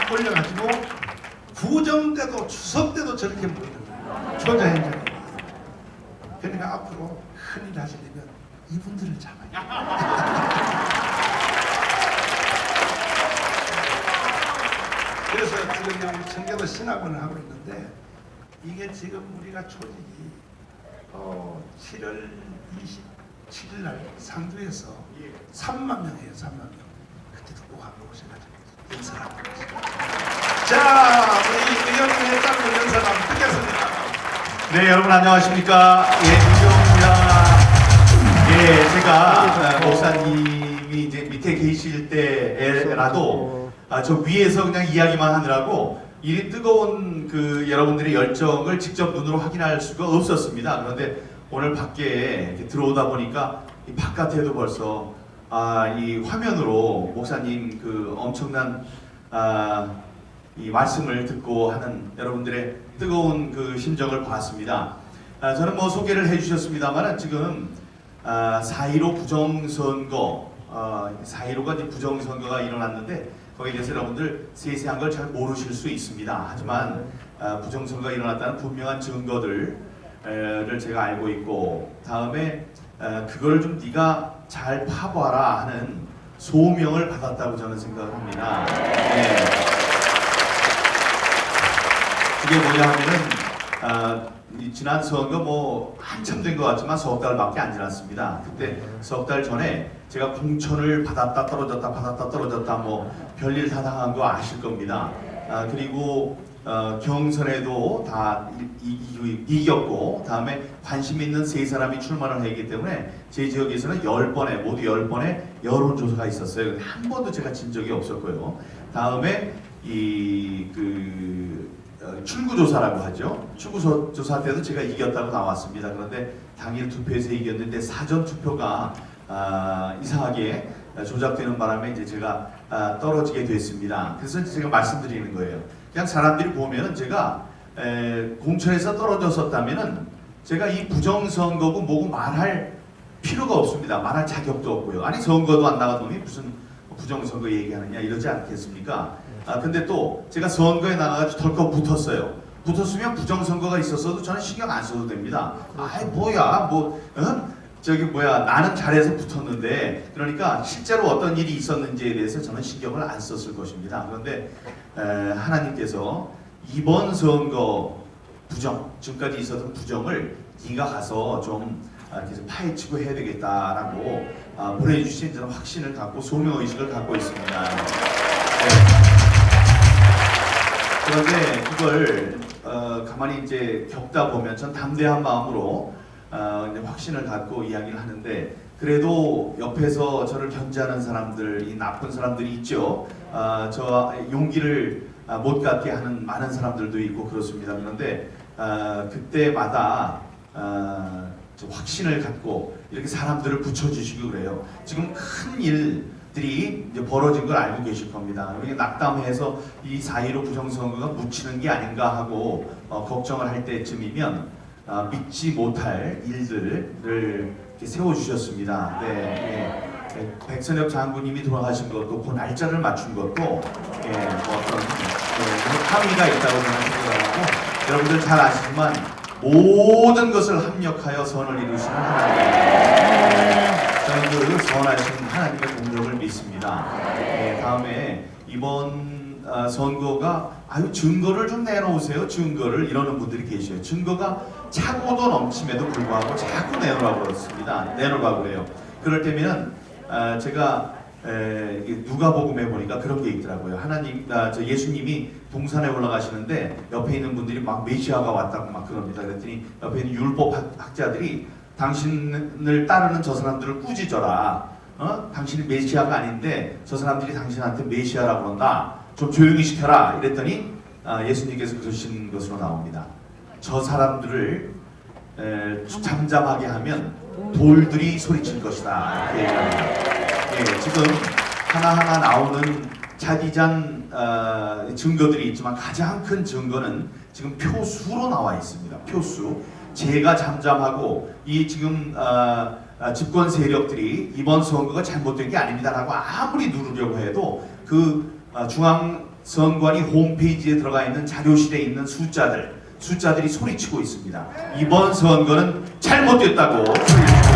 딱 올려가지고 구정 때도 추석 때도 저렇게 모이는 거예요. 조자행전. 그러니까 앞으로 큰일 하시려면 이분들을 잡아요. 그래서 지금 여기 청계도 신학원을 하고 있는데 이게 지금 우리가 조직이 7월 27일 날 상주에서 3만 명이에요. 3만 명. 그때도 꼭 한번 오셔가지고 연설 한번 하시죠. 자, 우리 의원님의 짧은 연설 한번 듣겠습니다. 네, 여러분 안녕하십니까? 예, 김종입니다. 예, 제가 목사님이 이제 밑에 계실 때라도 저 위에서 그냥 이야기만 하느라고 이 뜨거운 그 여러분들의 열정을 직접 눈으로 확인할 수가 없었습니다. 그런데 오늘 밖에 이렇게 들어오다 보니까 이 바깥에도 벌써 이 화면으로 목사님 그 엄청난 이 말씀을 듣고 하는 여러분들의 뜨거운 그 심정을 보았습니다. 저는 뭐 소개를 해주셨습니다만 지금 4.15 부정선거 4.15가 이제 부정선거가 일어났는데 거기에 대해서 여러분들 세세한 걸 잘 모르실 수 있습니다. 하지만 부정선거가 일어났다는 분명한 증거들을 제가 알고 있고 다음에 그걸 좀 네가 잘 파봐라 하는 소명을 받았다고 저는 생각을 합니다. 네. 그게 뭐냐 하면은 지난 선거 뭐 한참 된 것 같지만 석 달밖에 안 지났습니다. 그때 석 달 전에 제가 공천을 받았다 떨어졌다 받았다 떨어졌다 뭐 별일 다 당한 거 아실 겁니다. 그리고 경선에도 다 이겼고 다음에 관심 있는 세 사람이 출마를 했기 때문에 제 지역에서는 10번의 모두 10번의 여론조사가 있었어요. 한 번도 제가 진 적이 없었고요. 다음에 출구조사라고 하죠. 출구조사 때도 제가 이겼다고 나왔습니다. 그런데 당일 투표에서 이겼는데 사전 투표가 이상하게 조작되는 바람에 이제 제가 떨어지게 됐습니다. 그래서 제가 말씀드리는 거예요. 그냥 사람들이 보면은 제가 공천에서 떨어졌었다면은 제가 이 부정선거고 뭐고 말할 필요가 없습니다. 말할 자격도 없고요. 아니 선거도 안 나간 놈이 무슨 부정선거 얘기하느냐 이러지 않겠습니까? 근데 또 제가 선거에 나가가지고 덜컥 붙었어요. 붙었으면 부정선거가 있었어도 저는 신경 안 써도 됩니다. 아이 뭐야 나는 잘해서 붙었는데 그러니까 실제로 어떤 일이 있었는지에 대해서 저는 신경을 안 썼을 것입니다. 그런데 하나님께서 이번 선거 부정, 지금까지 있었던 부정을 네가 가서 좀 이렇게 파헤치고 해야 되겠다라고 보내주신 저는 확신을 갖고 소명의식을 갖고 있습니다. 네. 그런데 이걸 가만히 이제 겪다 보면 전 담대한 마음으로 이제 확신을 갖고 이야기를 하는데 그래도 옆에서 저를 견제하는 사람들, 이 나쁜 사람들이 있죠. 저 용기를 못 갖게 하는 많은 사람들도 있고 그렇습니다. 그런데 그때마다 확신을 갖고 이렇게 사람들을 붙여주시고 그래요. 지금 큰 일들이 이제 벌어진 걸 알고 계실 겁니다. 우리가 낙담해서 이 4.15 부정선거가 묻히는 게 아닌가 하고 걱정을 할 때쯤이면 믿지 못할 일들을 이렇게 세워주셨습니다. 네. 백선엽 장군님이 돌아가신 것도 그 날짜를 맞춘 것도 어떤 함의가 있다고 저는 생각하고 여러분들 잘 아시지만 모든 것을 합력하여 선을 이루시는 하나님 저는 그 선하신 하나님의 공적을 믿습니다. 다음에 이번 선거가 증거를 좀 내놓으세요. 증거를 이러는 분들이 계셔요. 증거가 차고도 넘침에도 불구하고 자꾸 내놓으라고 그렇습니다. 내놓으라고 그래요. 그럴 때면 제가 누가복음에 보니까 그런 게 있더라고요. 예수님이 동산에 올라가시는데 옆에 있는 분들이 막 메시아가 왔다고 막 그럽니다. 그랬더니 옆에 있는 율법 학자들이 당신을 따르는 저 사람들을 꾸짖어라. 당신이 메시아가 아닌데 저 사람들이 당신한테 메시아라고 그런다. 좀 조용히 시켜라. 이랬더니 예수님께서 그러신 것으로 나옵니다. 저 사람들을 잠잠하게 하면 돌들이 소리칠 것이다. 이렇게 얘기합니다. 지금 하나하나 나오는 자기장 증거들이 있지만 가장 큰 증거는 지금 표수로 나와 있습니다. 표수. 제가 잠잠하고 이 지금 집권 세력들이 이번 선거가 잘못된 게 아닙니다라고 아무리 누르려고 해도 그 중앙 선관위 홈페이지에 들어가 있는 자료실에 있는 숫자들이 소리치고 있습니다. 이번 선거는 잘못됐다고 소리치고 있습니다.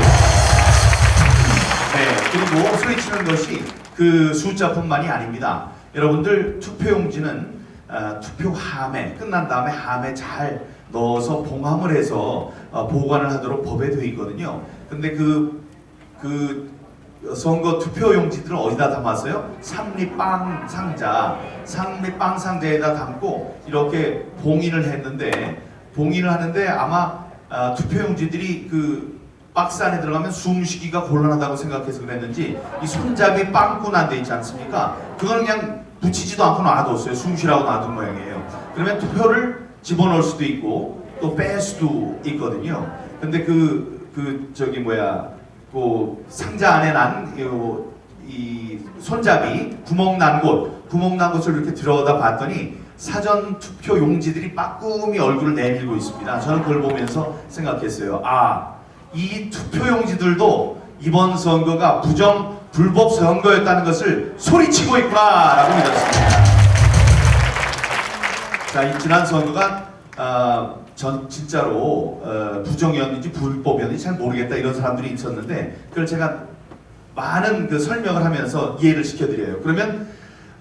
네, 그리고 소리치는 것이 그 숫자뿐만이 아닙니다. 여러분들 투표용지는 투표함에 끝난 다음에 함에 잘 넣어서 봉함을 해서 보관을 하도록 법에 되어 있거든요. 근데 그 선거 투표용지들은 어디다 담았어요? 삼립빵 상자에다 담고 이렇게 봉인을 했는데, 봉인을 하는데 아마 투표용지들이 그 박스 안에 들어가면 숨쉬기가 곤란하다고 생각해서 그랬는지 이 손잡이 빵꾸난 데 있지 않습니까? 그거는 그냥 붙이지도 않고 놔뒀어요. 숨쉬라고 놔둔 모양이에요. 그러면 투표를 집어넣을 수도 있고 또 뺄 수도 있거든요. 근데 그 상자 안에 난 이 손잡이 구멍 난 곳을 이렇게 들여다 봤더니 사전 투표 용지들이 빠끔히 얼굴을 내밀고 있습니다. 저는 그걸 보면서 생각했어요. 이 투표 용지들도 이번 선거가 불법 선거였다는 것을 소리치고 있구나라고 믿었습니다. 자, 이 지난 선거가 전 진짜로 부정이었는지 불법이었는지 잘 모르겠다 이런 사람들이 있었는데, 그걸 제가 많은 그 설명을 하면서 이해를 시켜드려요. 그러면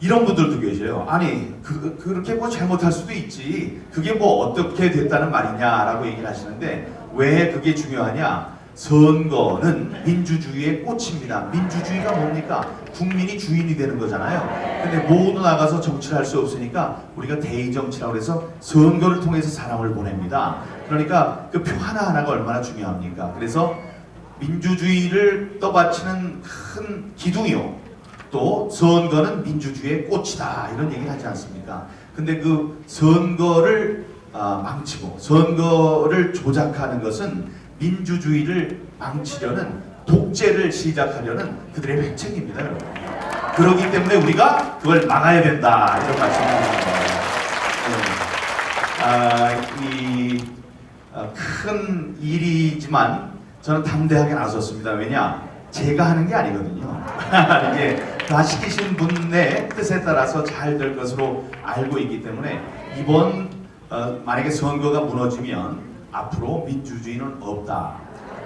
이런 분들도 계셔요. 아니 그렇게 뭐 잘못할 수도 있지, 그게 뭐 어떻게 됐다는 말이냐라고 얘기를 하시는데, 왜 그게 중요하냐? 선거는 민주주의의 꽃입니다. 민주주의가 뭡니까? 국민이 주인이 되는 거잖아요. 근데 모두 나가서 정치를 할 수 없으니까 우리가 대의정치라고 해서 선거를 통해서 사람을 보냅니다. 그러니까 그 표 하나하나가 얼마나 중요합니까? 그래서 민주주의를 떠받치는 큰 기둥이요, 또 선거는 민주주의의 꽃이다, 이런 얘기를 하지 않습니까? 근데 그 선거를 망치고 선거를 조작하는 것은 민주주의를 망치려는, 독재를 시작하려는 그들의 획책입니다, 여러분. 그렇기 때문에 우리가 그걸 막아야 된다, 이런 말씀을 드립니다. 큰 일이지만 저는 담대하게 나섰습니다. 왜냐? 제가 하는 게 아니거든요. 이제 다 시키신 분의 뜻에 따라서 잘 될 것으로 알고 있기 때문에 이번 만약에 선거가 무너지면 앞으로 민주주의는 없다.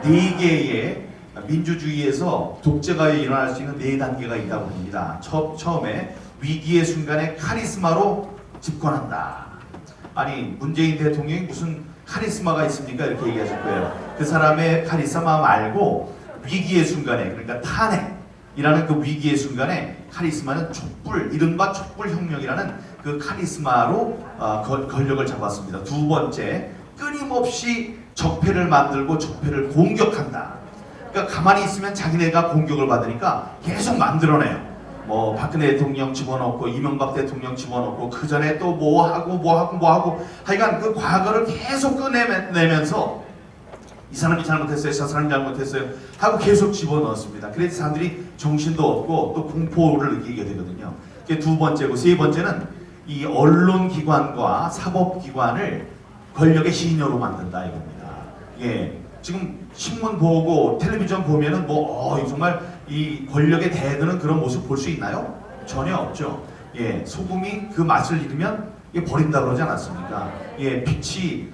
4개의 민주주의에서 독재가 일어날 수 있는 4단계가 있다고 합니다. 처음에 위기의 순간에 카리스마로 집권한다. 아니, 문재인 대통령이 무슨 카리스마가 있습니까? 이렇게 얘기하실 거예요. 그 사람의 카리스마 말고 위기의 순간에, 그러니까 탄핵이라는 그 위기의 순간에 카리스마는 촛불, 이른바 촛불혁명이라는 그 카리스마로 권력을 잡았습니다. 두 번째, 끊임없이 적폐를 만들고 적폐를 공격한다. 그러니까 가만히 있으면 자기네가 공격을 받으니까 계속 만들어내요. 뭐 박근혜 대통령 집어넣고 이명박 대통령 집어넣고 그 전에 또 뭐 하고 하여간 그 과거를 계속 꺼내면서 이 사람이 잘못했어요, 저 사람이 잘못했어요 하고 계속 집어넣었습니다. 그래서 사람들이 정신도 없고 또 공포를 느끼게 되거든요. 그게 두 번째고, 세 번째는 이 언론기관과 사법기관을 권력의 시녀로 만든다, 이겁니다. 예, 지금 신문 보고 텔레비전 보면은 정말 이 권력에 대드는 그런 모습 볼 수 있나요? 전혀 없죠. 예, 소금이 그 맛을 잃으면 버린다 그러지 않았습니까? 예, 빛이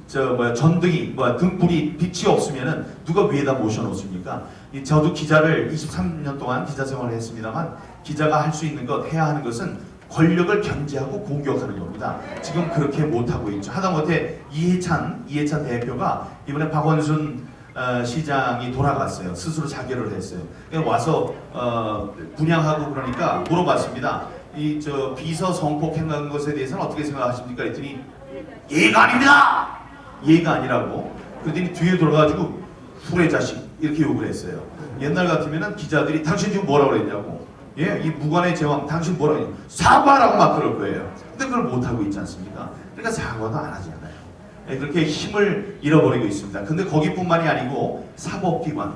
전등이 등불이 빛이 없으면은 누가 위에다 모셔놓습니까? 저도 기자를 23년 동안 기자 생활을 했습니다만, 기자가 할 수 있는 것, 해야 하는 것은 권력을 견제하고 공격하는 겁니다. 지금 그렇게 못하고 있죠. 하다못해 이해찬 대표가 이번에 박원순 시장이 돌아갔어요. 스스로 자결을 했어요. 와서 분양하고 그러니까 물어봤습니다. 비서 성폭행한 것에 대해서는 어떻게 생각하십니까? 그랬더니 예가 아닙니다! 예가 아니라고. 그랬더니 뒤에 돌아가지고 후레 자식 이렇게 욕을 했어요. 옛날 같으면은 기자들이 당신 지금 뭐라고 그랬냐고. 예, 이 무관의 제왕 당신 뭐라고 했냐, 사과라고 막 그럴 거예요. 근데 그걸 못하고 있지 않습니까? 그러니까 사과도 안 하지 않아요. 예, 그렇게 힘을 잃어버리고 있습니다. 근데 거기뿐만이 아니고 사법기관,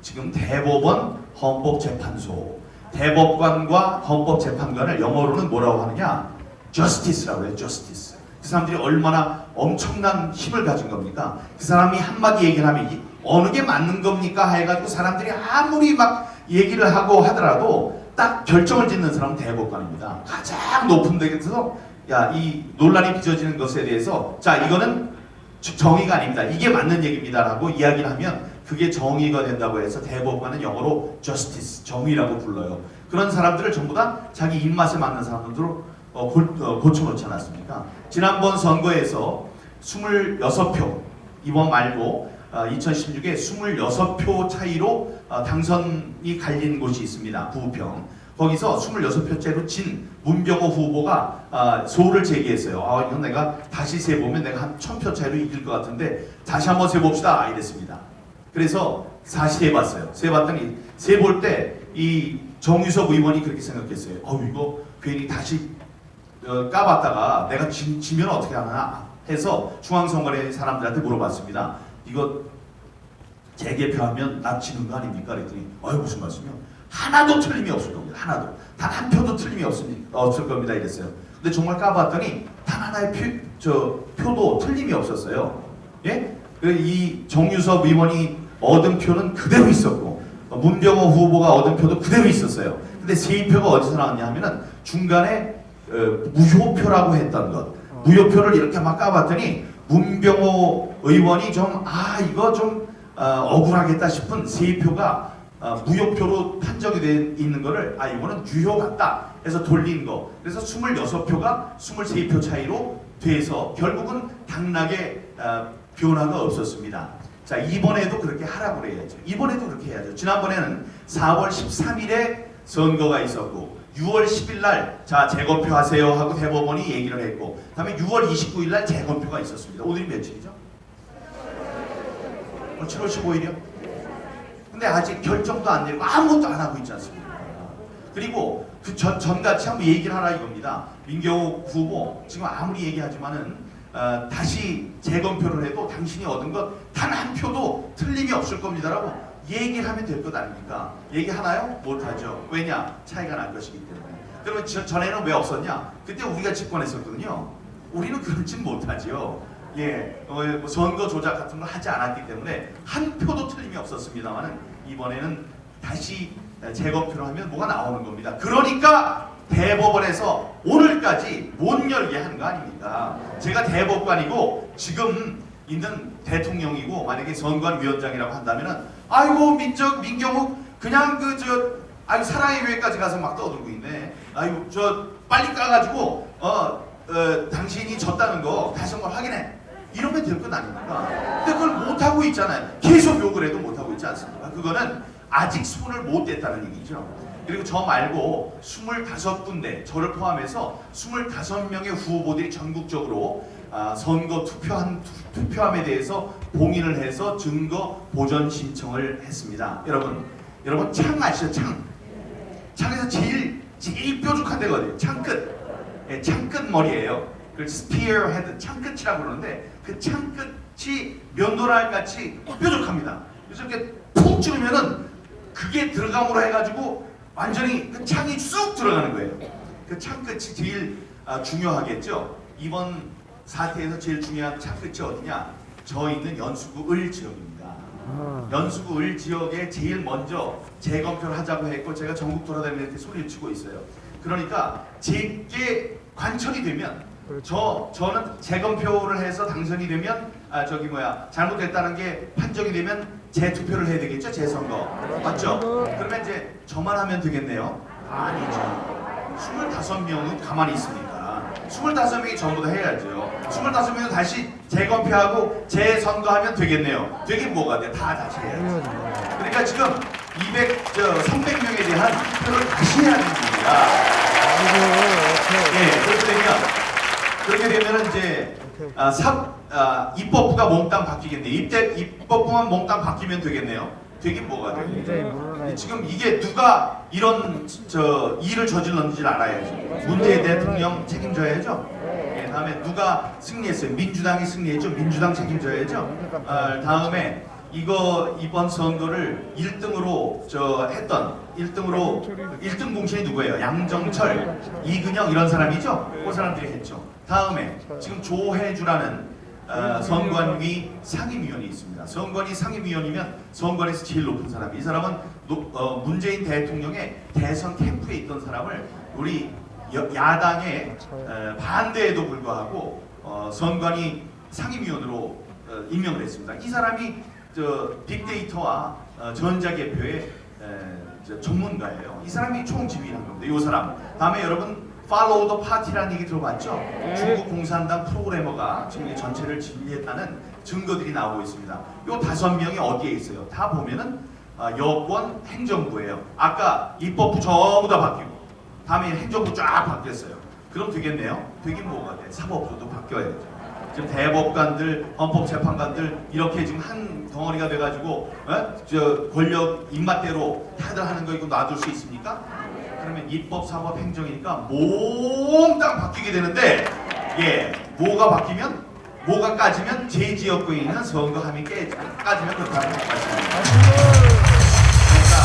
지금 대법원, 헌법재판소, 대법관과 헌법재판관을 영어로는 뭐라고 하느냐, justice라고 해요. justice. 그 사람들이 얼마나 엄청난 힘을 가진 겁니까? 그 사람이 한마디 얘기를 하면 어느 게 맞는 겁니까? 해가지고 사람들이 아무리 막 얘기를 하고 하더라도 딱 결정을 짓는 사람은 대법관입니다. 가장 높은 데서 야, 이 논란이 빚어지는 것에 대해서 자, 이거는 정의가 아닙니다. 이게 맞는 얘기입니다라고 이야기를 하면 그게 정의가 된다고 해서 대법관은 영어로 justice, 정의라고 불러요. 그런 사람들을 전부 다 자기 입맛에 맞는 사람들로 고쳐놓지 않았습니까? 지난번 선거에서 26표, 이번 말고 2016에 26표 차이로 당선이 갈린 곳이 있습니다. 부평. 거기서 26표째로 진 문병호 후보가 소를 제기했어요. 이건 내가 다시 세보면 내가 한 1000표 차이로 이길 것 같은데 다시 한번 세봅시다. 이랬습니다. 그래서 다시 해봤어요. 세봤더니 세볼 때 이 정유섭 의원이 그렇게 생각했어요. 이거 괜히 다시 까봤다가 내가 지면 어떻게 하나 해서 중앙선거의 사람들한테 물어봤습니다. 이거 재개표하면 나 지는 거 아닙니까? 그랬더니 무슨 말씀이요? 하나도 틀림이 없을 겁니다. 하나도. 단 한 표도 틀림이 없을 겁니다. 이랬어요. 근데 정말 까봤더니 단 하나의 표도 틀림이 없었어요. 예? 이 정유섭 의원이 얻은 표는 그대로 있었고 문병호 후보가 얻은 표도 그대로 있었어요. 근데 세표가 어디서 나왔냐 하면은 중간에 무효표라고 했던 것. 무효표를 이렇게 막 까봤더니 문병호 의원이 이거 좀 억울하겠다 싶은 세표가 무효표로 판정이 돼 있는 거를 이거는 유효 같다 해서 돌린 거. 그래서 26표가 23표 차이로 돼서 결국은 당락에 변화가 없었습니다. 자, 이번에도 그렇게 하라고 그래야죠. 이번에도 그렇게 해야죠. 지난번에는 4월 13일에 선거가 있었고 6월 10일 날 재검표 하세요 하고 대법원이 얘기를 했고 그다음에 6월 29일 날 재검표가 있었습니다. 오늘이 며칠이죠? 오늘 7월 15일이요? 근데 아직 결정도 안 내리고 아무것도 안 하고 있지 않습니까? 그리고 그 전같이 한번 얘기를 하라 이겁니다. 민경욱 후보 지금 아무리 얘기하지만은 다시 재검표를 해도 당신이 얻은 것 단 한 표도 틀림이 없을 겁니다라고 얘기를 하면 될 것 아닙니까? 얘기하나요? 못하죠. 왜냐? 차이가 날 것이기 때문에. 그러면 전에는 왜 없었냐? 그때 우리가 집권했었거든요. 우리는 그렇진 못하죠. 예, 선거 조작 같은 걸 하지 않았기 때문에 한 표도 틀림이 없었습니다만은 이번에는 다시 재검표를 하면 뭐가 나오는 겁니다. 그러니까 대법원에서 오늘까지 못 열게 한 거 아닙니까? 제가 대법관이고 지금 있는 대통령이고 만약에 선관위원장이라고 한다면은 민경욱 그냥 사랑의 교회까지 가서 막 떠들고 있네. 빨리 까가지고 당신이 졌다는 거 다시 한번 확인해. 이러면 될 것 아닙니까? 근데 그걸 못하고 있잖아요. 계속 욕을 해도 못하고 있지 않습니까? 그거는 아직 손을 못 댔다는 얘기죠. 그리고 저 말고 25군데, 저를 포함해서 25명의 후보들이 전국적으로 선거 투표함에 대해서 봉인을 해서 증거 보전 신청을 했습니다. 여러분 창 아시죠? 창에서 제일 뾰족한 데가 어디예요? 창끝. 예, 창끝 머리예요. 그걸 스피어 헤드, 창끝이라고 그러는데 그 창끝이 면도날 같이 뾰족합니다. 그래서 이렇게 푹 찌르면은 그게 들어감으로 해가지고 완전히 그 창이 쑥 들어가는 거예요. 그 창끝이 제일 중요하겠죠. 이번 사태에서 제일 중요한 창끝이 어디냐? 저 있는 연수구 을 지역입니다. 연수구 을 지역에 제일 먼저 재검표를 하자고 했고 제가 전국 돌아다니면서 이렇게 소리를 치고 있어요. 그러니까 제게 관철이 되면 저는 재검표를 해서 당선이 되면 잘못됐다는 게 판정이 되면 재투표를 해야 되겠죠? 재선거. 맞죠? 그러면 이제 저만 하면 되겠네요? 아니죠. 25명은 가만히 있으니까 25명이 전부 다 해야죠. 25명은 다시 재검표하고 재선거하면 되겠네요. 되긴 뭐가 돼? 다 다시 해야죠. 그러니까 지금 300명에 대한 투표를 다시 해야 되는 겁니다. 예, 그렇게 되면은 이제 입법부가 몽땅 바뀌겠네요. 입법부만 몽땅 바뀌면 되겠네요. 되긴 뭐가 돼요? 지금 이게 누가 이런 일을 저질렀는지를 알아야죠. 문재인 대통령 책임져야죠. 예, 다음에 누가 승리했어요? 민주당이 승리했죠. 민주당 책임져야죠. 다음에 이번 선거를 1등으로 했던 1등 공신이 누구예요? 양정철, 이근영 이런 사람이죠. 그 사람들이 했죠. 다음에 지금 조혜주라는 선관위 상임위원이 있습니다. 선관위 상임위원이면 선관위에서 제일 높은 사람이, 이 사람은 문재인 대통령의 대선 캠프에 있던 사람을 우리 야당의 반대에도 불구하고 선관위 상임위원으로 임명을 했습니다. 이 사람이 빅데이터와 전자개표의 전문가예요. 이 사람이 총지휘하는 겁니다. 이 사람. 다음에 여러분 Follow the Party라는 얘기 들어봤죠? 중국 공산당 프로그래머가 지금 전체를 지휘했다는 증거들이 나오고 있습니다. 이 5명이 어디에 있어요? 다 보면은 여권 행정부예요. 아까 입법부 전부 다 바뀌고 다음에 행정부 쫙 바뀌었어요. 그럼 되겠네요? 되긴 뭐가 돼? 사법부도 바뀌어야죠. 지금 대법관들, 헌법재판관들 이렇게 지금 한 덩어리가 돼가지고 권력 입맛대로 다들 하는 거 이거 놔둘 수 있습니까? 그러면 입법, 사법, 행정이니까 몽땅 바뀌게 되는데, 뭐가 바뀌면, 뭐가 까지면 제 지역구에 있는 선거함이 까지면 그렇다는 말씀입니다. 그러니까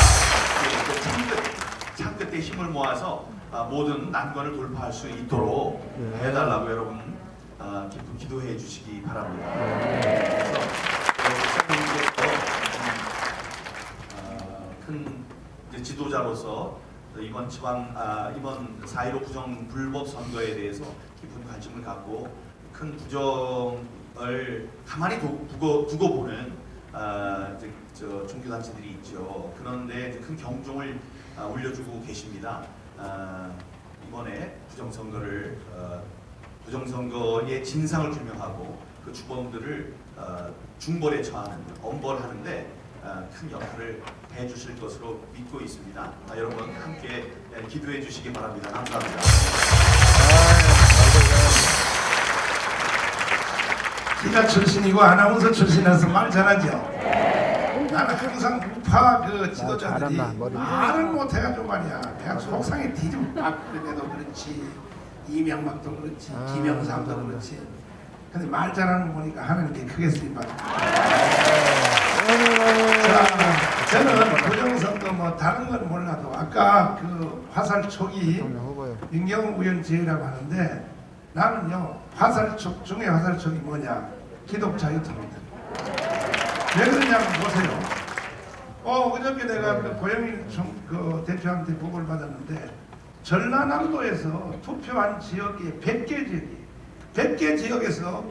창 끝에 힘을 모아서 모든 난관을 돌파할 수 있도록 해달라고 여러분 깊은 기도해 주시기 바랍니다. 그래서 큰 지도자로서 이번 4.15 부정 불법 선거에 대해서 깊은 관심을 갖고 큰 부정을 가만히 두고 보는 종교단체들이 있죠. 그런데 큰 경종을 울려주고 계십니다. 이번에 부정선거의 진상을 규명하고 그 주범들을 중벌에 처하는, 엄벌하는데 큰 역할을 해주실 것으로 믿고 있습니다. 여러분 함께 기도해 주시기 바랍니다. 감사합니다. 기자 출신이고 아나운서 출신이라서 말 잘하죠. 나는 항상 우파 지도자들이 말을 못해가지고 말이야. 내가 속상해 뒤좀 박근혜도 그렇지, 이명박도 그렇지, 김영삼도 그렇지. 근데 말 잘하는 거 보니까 하나님께 크게 쓰임 받습니다. 자, 저는 부정선거 다른 건 몰라도 아까 화살촉이 민경훈 의원 지혜라고 하는데, 나는요 화살촉 중에 화살촉이 뭐냐? 기독자 유튜브입니다. 왜 그러냐면 보세요. 그저께 내가 고영일 대표한테 보고를 받았는데, 전라남도에서 투표한 지역이 100개 지역에서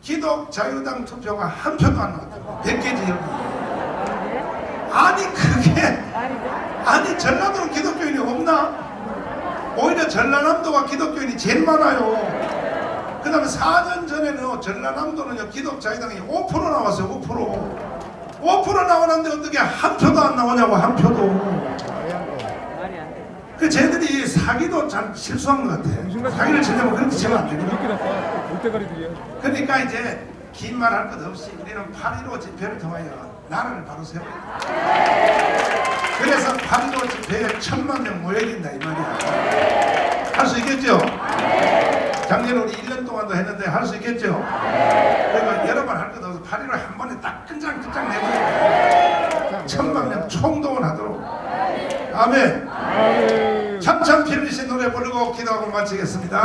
기독자유당 투표가 한 표도 안 나왔다. 100개 지역이. 아니 전라도는 기독교인이 없나? 오히려 전라남도가 기독교인이 제일 많아요. 그 다음에 4년 전에는 전라남도는 기독자유당이 5% 나왔어요. 5% 나오는데 어떻게 한 표도 안 나오냐고. 한 표도. 그 쟤들이 사기도 잘 실수한 것 같아. 사기를 치려면 그렇게 치면 안 되거든. 그러니까 이제 긴 말 할 것 없이 우리는 8.15 집회를 통하여 나라를 바로 세워야 돼. 그래서 8.15 집회에 1000만 명 모여야 된다 이 말이야. 할 수 있겠죠? 작년에 우리 1년 동안도 했는데 할 수 있겠죠? 그러니까 여러 번 할 것 없어. 8.15 한 번에 딱 끝장 내버려야 돼. 1000만 명 총동원 하도록. 아멘. 참참 필리신 노래 부르고 기도하고 마치겠습니다.